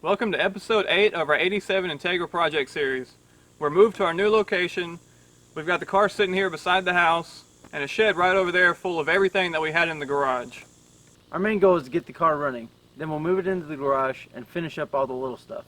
Welcome to episode 8 of our 87 Integra project series. We're moved to our new location. We've got the car sitting here beside the house and a shed right over there full of everything that we had in the garage. Our main goal is to get the car running. Then we'll move it into the garage and finish up all the little stuff.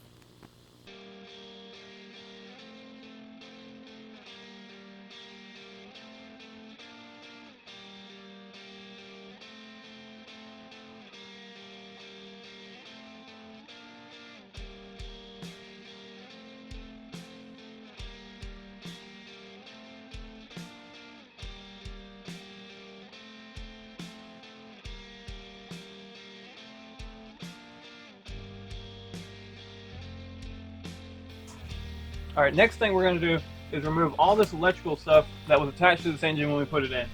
Alright, next thing we're going to do is remove all this electrical stuff that was attached to this engine when we put it in.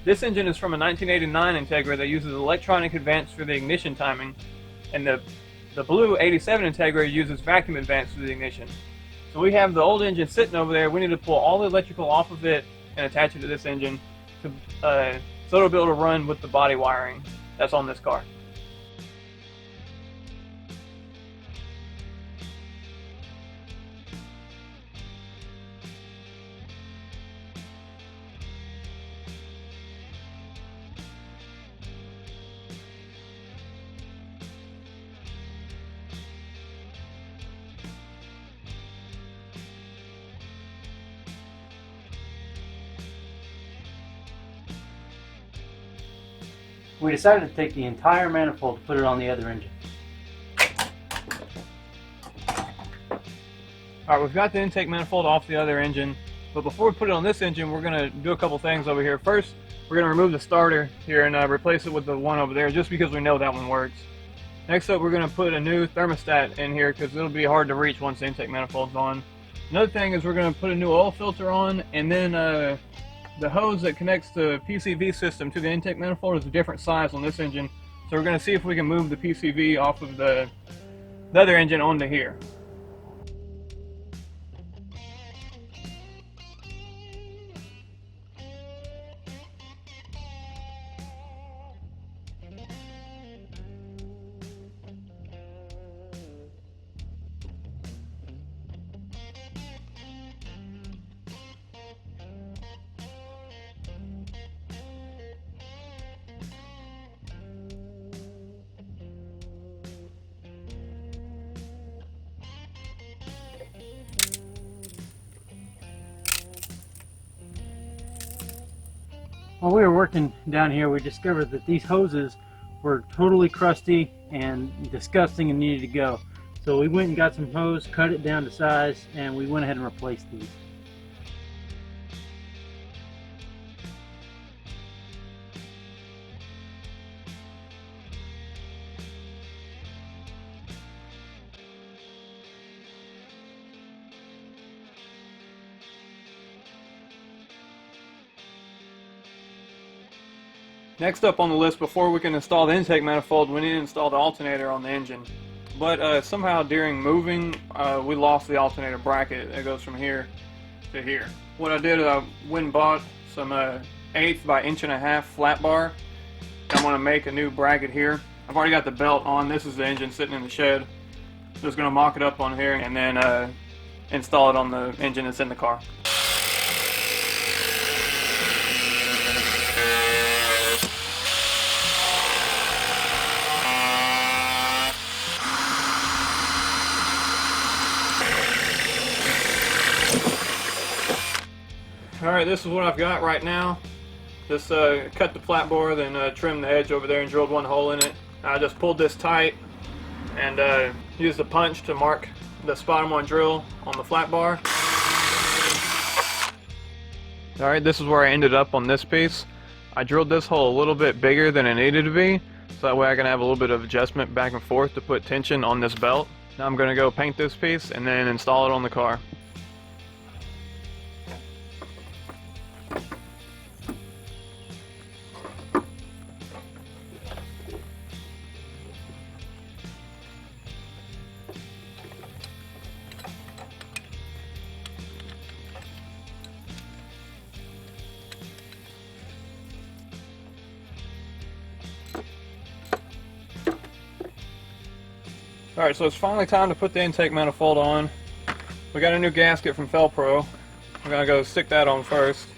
This engine is from a 1989 Integra that uses electronic advance for the ignition timing, and the blue 87 Integra uses vacuum advance for the ignition. So we have the old engine sitting over there. We need to pull all the electrical off of it and attach it to this engine so it'll be able to run with the body wiring that's on this car. We decided to take the entire manifold to put it on the other engine. Alright, we've got the intake manifold off the other engine, but before we put it on this engine, we're going to do a couple things over here. First, we're going to remove the starter here and replace it with the one over there, just because we know that one works. Next up, we're going to put a new thermostat in here because it'll be hard to reach once the intake manifold's on. Another thing is we're going to put a new oil filter on, and then the hose that connects the PCV system to the intake manifold is a different size on this engine, so we're going to see if we can move the PCV off of the other engine onto here. While we were working down here, we discovered that these hoses were totally crusty and disgusting and needed to go. So we went and got some hose, cut it down to size, and we went ahead and replaced these. Next up on the list, before we can install the intake manifold, we need to install the alternator on the engine. But somehow during moving, we lost the alternator bracket that goes from here to here. What I did, I went and bought some 1/8 by 1.5" flat bar. I want to make a new bracket here. I've already got the belt on. This is the engine sitting in the shed. Just going to mock it up on here and then install it on the engine that's in the car. Alright, this is what I've got right now. Just cut the flat bar, then trimmed the edge over there and drilled one hole in it. I just pulled this tight and used the punch to mark the spot I'm going to drill on the flat bar. Alright, this is where I ended up on this piece. I drilled this hole a little bit bigger than it needed to be, so that way I can have a little bit of adjustment back and forth to put tension on this belt. Now I'm going to go paint this piece and then install it on the car. Alright, so it's finally time to put the intake manifold on. We got a new gasket from Felpro. We're gonna go stick that on first.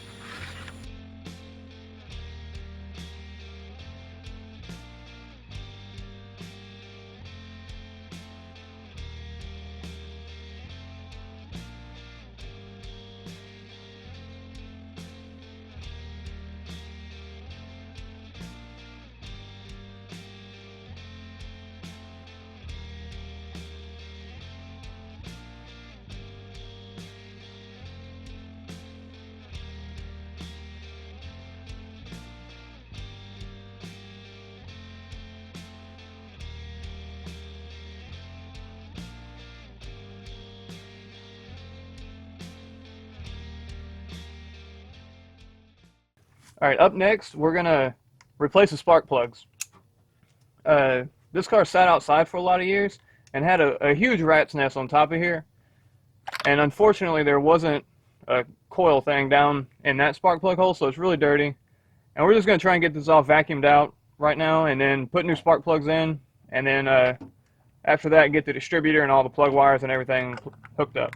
Alright, up next we're gonna replace the spark plugs. This car sat outside for a lot of years and had a huge rat's nest on top of here, and unfortunately there wasn't a coil thing down in that spark plug hole, so it's really dirty. And we're just gonna try and get this all vacuumed out right now, and then put new spark plugs in, and then after that get the distributor and all the plug wires and everything hooked up.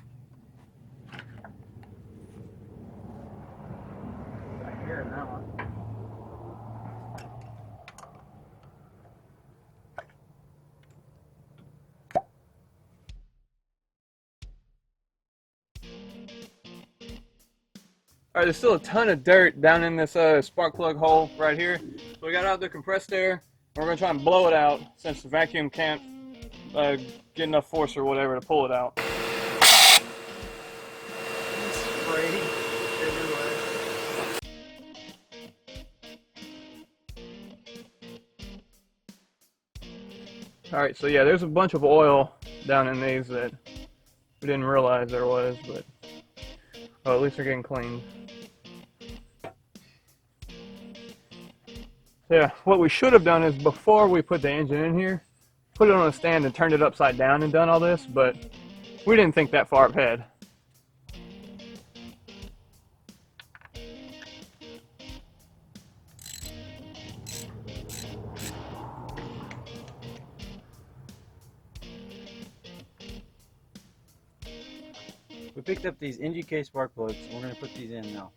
Alright, there's still a ton of dirt down in this spark plug hole right here. So we got out the compressed air, and we're going to try and blow it out since the vacuum can't get enough force or whatever to pull it out. Alright, so yeah, there's a bunch of oil down in these that we didn't realize there was, but well, at least they're getting cleaned. Yeah, what we should have done is before we put the engine in here, put it on a stand and turned it upside down and done all this, but we didn't think that far ahead. We picked up these NGK spark plugs. We're going to put these in now.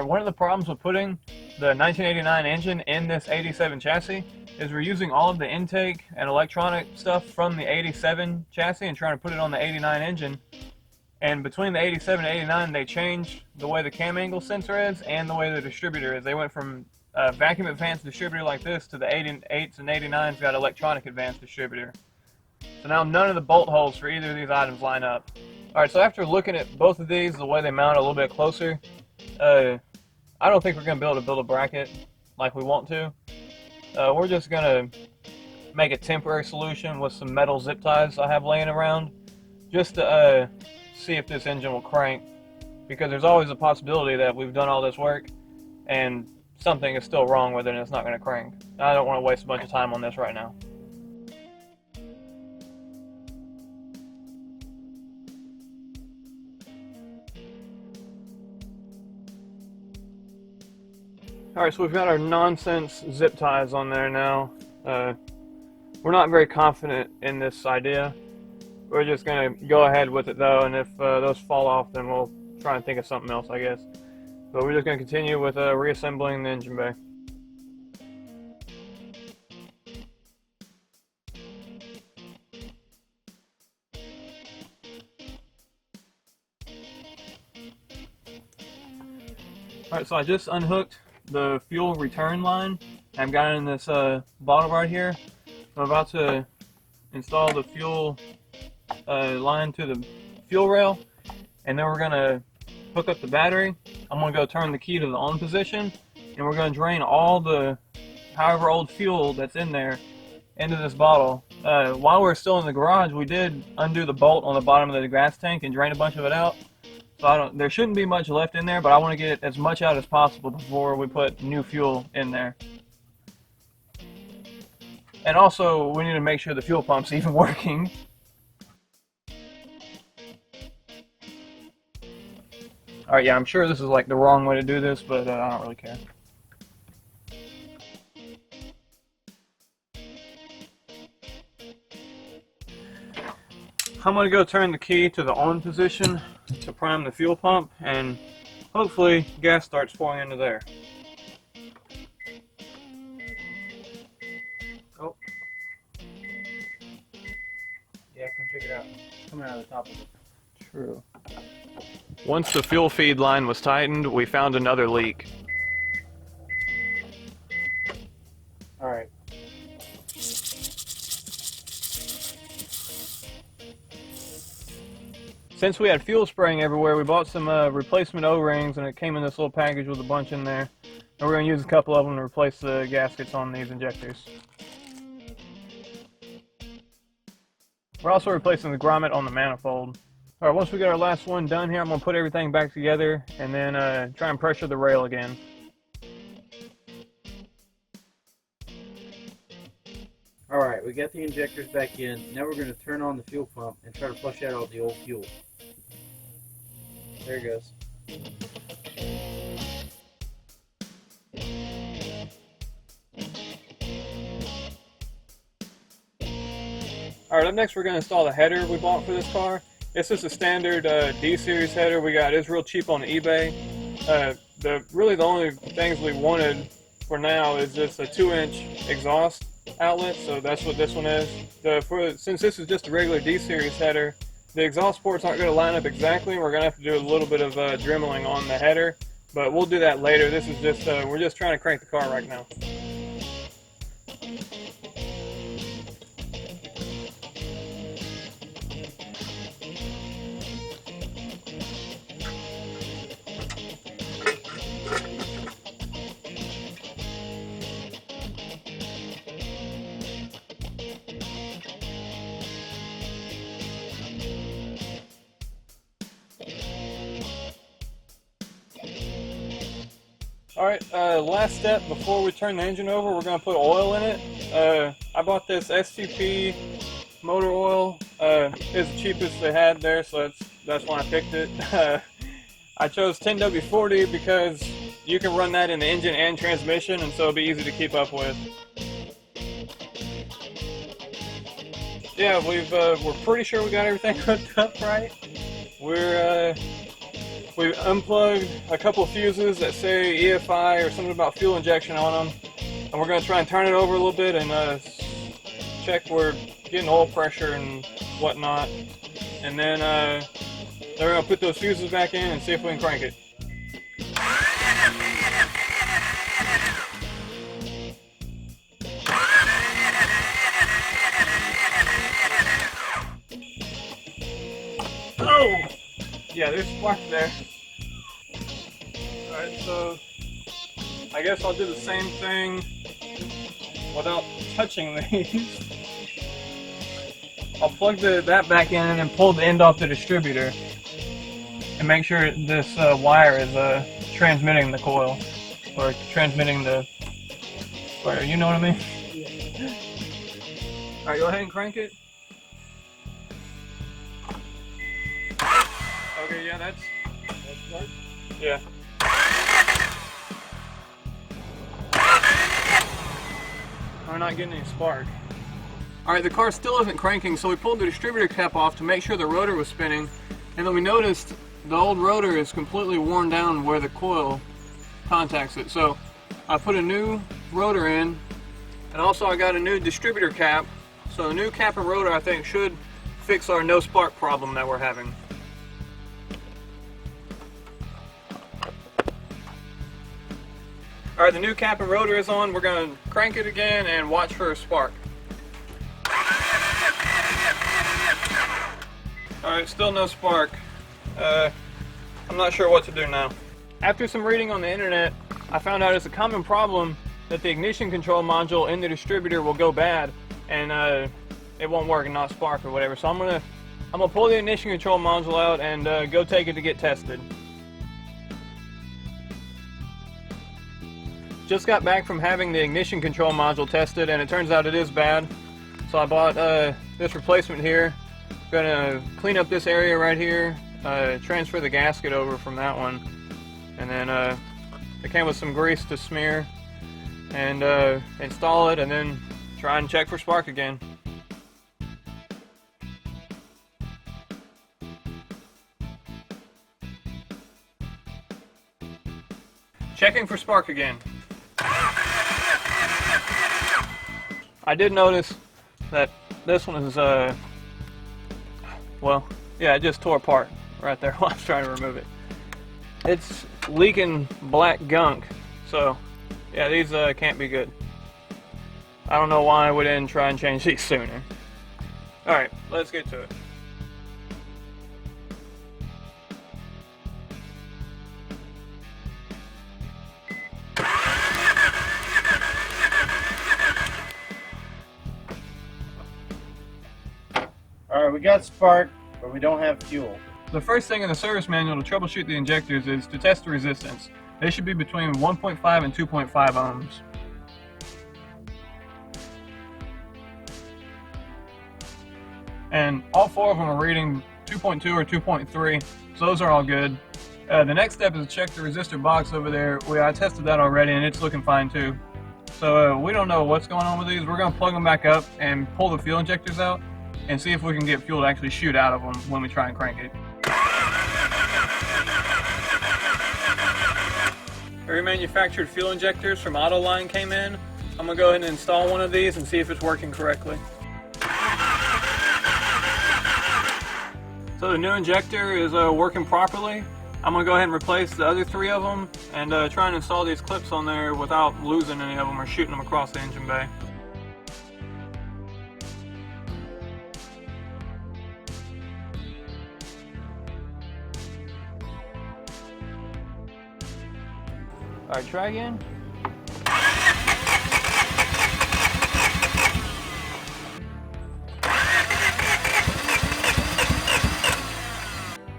One of the problems with putting the 1989 engine in this 87 chassis is we're using all of the intake and electronic stuff from the 87 chassis and trying to put it on the 89 engine. And between the 87 and 89, they changed the way the cam angle sensor is and the way the distributor is. They went from a vacuum advanced distributor like this to the 88s and 89s got electronic advanced distributor. So now none of the bolt holes for either of these items line up. Alright, so after looking at both of these, the way they mount a little bit closer, I don't think we're going to be able to build a bracket like we want to. We're just going to make a temporary solution with some metal zip ties I have laying around just to see if this engine will crank, because there's always a possibility that we've done all this work and something is still wrong with it and it's not going to crank. I don't want to waste a bunch of time on this right now. Alright, so we've got our nonsense zip ties on there now. We're not very confident in this idea. We're just going to go ahead with it though, and if those fall off, then we'll try and think of something else, I guess. But we're just going to continue with reassembling the engine bay. Alright, so I just unhooked the fuel return line. I've got it in this bottle right here. I'm about to install the fuel line to the fuel rail, and then we're going to hook up the battery. I'm going to go turn the key to the on position, and we're going to drain all the however old fuel that's in there into this bottle. While we're still in the garage, we did undo the bolt on the bottom of the gas tank and drain a bunch of it out. So there shouldn't be much left in there, but I want to get as much out as possible before we put new fuel in there. And also, we need to make sure the fuel pump's even working. Alright, yeah, I'm sure this is like the wrong way to do this, but I don't really care. I'm going to go turn the key to the on position to prime the fuel pump, and hopefully gas starts pouring into there. Oh. Yeah, I can figure it out. It's coming out of the top of it. True. Once the fuel feed line was tightened, we found another leak. Alright. Since we had fuel spraying everywhere, we bought some replacement O-rings, and it came in this little package with a bunch in there. And we're going to use a couple of them to replace the gaskets on these injectors. We're also replacing the grommet on the manifold. Alright, once we get our last one done here, I'm going to put everything back together and then try and pressure the rail again. Alright, we got the injectors back in. Now we're going to turn on the fuel pump and try to flush out all the old fuel. There it goes. Alright, up next we're going to install the header we bought for this car. It's just a standard D-series header we got. It's real cheap on eBay. Really the only things we wanted for now is just a 2-inch exhaust outlet, so that's what this one is. Since this is just a regular D-series header, the exhaust ports aren't going to line up exactly. We're going to have to do a little bit of dremeling on the header, but we'll do that later. This is just, we're just trying to crank the car right now. Alright, last step before we turn the engine over, we're going to put oil in it. I bought this STP motor oil. It's the cheapest they had there, so that's why I picked it. I chose 10W40 because you can run that in the engine and transmission, and so it'll be easy to keep up with. Yeah, we're pretty sure we got everything hooked up right. We've unplugged a couple of fuses that say EFI or something about fuel injection on them, and we're going to try and turn it over a little bit and check we're getting oil pressure and whatnot, and then we're going to put those fuses back in and see if we can crank it. Oh! Yeah, there's a spark there. Alright, so I guess I'll do the same thing without touching these. I'll plug that back in and pull the end off the distributor and make sure this wire is transmitting the coil, or transmitting the wire, you know what I mean? Yeah. Alright, go ahead and crank it. Okay, yeah, that's good. Yeah. We're not getting any spark. Alright, the car still isn't cranking, so we pulled the distributor cap off to make sure the rotor was spinning, and then we noticed the old rotor is completely worn down where the coil contacts it. So I put a new rotor in, and also I got a new distributor cap. So the new cap and rotor, I think, should fix our no spark problem that we're having. Alright, the new cap and rotor is on. We're going to crank it again and watch for a spark. Alright, still no spark. I'm not sure what to do now. After some reading on the internet, I found out it's a common problem that the ignition control module in the distributor will go bad, and it won't work and not spark or whatever. So I'm gonna pull the ignition control module out and go take it to get tested. Just got back from having the ignition control module tested, and it turns out it is bad. So I bought this replacement here. Gonna clean up this area right here, transfer the gasket over from that one, and then it came with some grease to smear, and install it, and then try and check for spark again. Checking for spark again. I did notice that this one is, well, yeah, it just tore apart right there while I was trying to remove it. It's leaking black gunk, so yeah, these can't be good. I don't know why we didn't try and change these sooner. Alright, let's get to it. Alright, we got spark, but we don't have fuel. The first thing in the service manual to troubleshoot the injectors is to test the resistance. They should be between 1.5 and 2.5 ohms. And all four of them are reading 2.2 or 2.3, so those are all good. The next step is to check the resistor box over there. I tested that already and it's looking fine too. So we don't know what's going on with these. We're going to plug them back up and pull the fuel injectors out and see if we can get fuel to actually shoot out of them when we try and crank it. The remanufactured fuel injectors from Autoline came in. I'm going to go ahead and install one of these and see if it's working correctly. So the new injector is working properly. I'm going to go ahead and replace the other three of them and try and install these clips on there without losing any of them or shooting them across the engine bay. Alright, try again.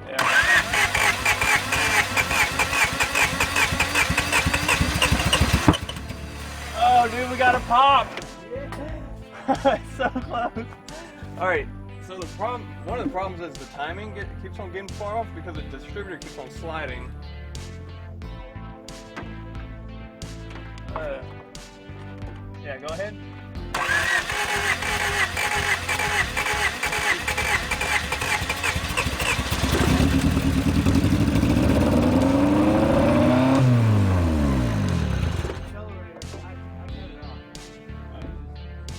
Yeah. Oh, dude, we got a pop! Yeah. It's so close. Alright, so the problem, one of the problems is the timing keeps on getting far off because the distributor keeps on sliding. Yeah, go ahead.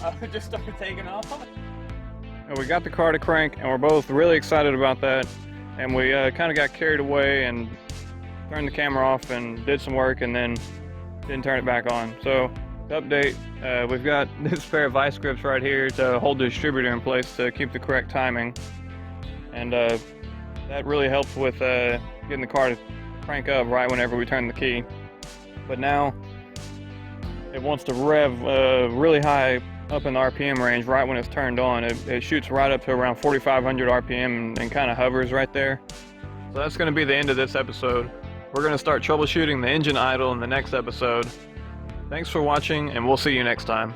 I just started taking off. And we got the car to crank, and we're both really excited about that. And we kind of got carried away and turned the camera off and did some work, and then didn't turn it back on. So, to update, we've got this pair of vice grips right here to hold the distributor in place to keep the correct timing. And that really helps with getting the car to crank up right whenever we turn the key. But now, it wants to rev really high up in the RPM range right when it's turned on. It shoots right up to around 4,500 RPM and kind of hovers right there. So that's going to be the end of this episode. We're going to start troubleshooting the engine idle in the next episode. Thanks for watching, and we'll see you next time.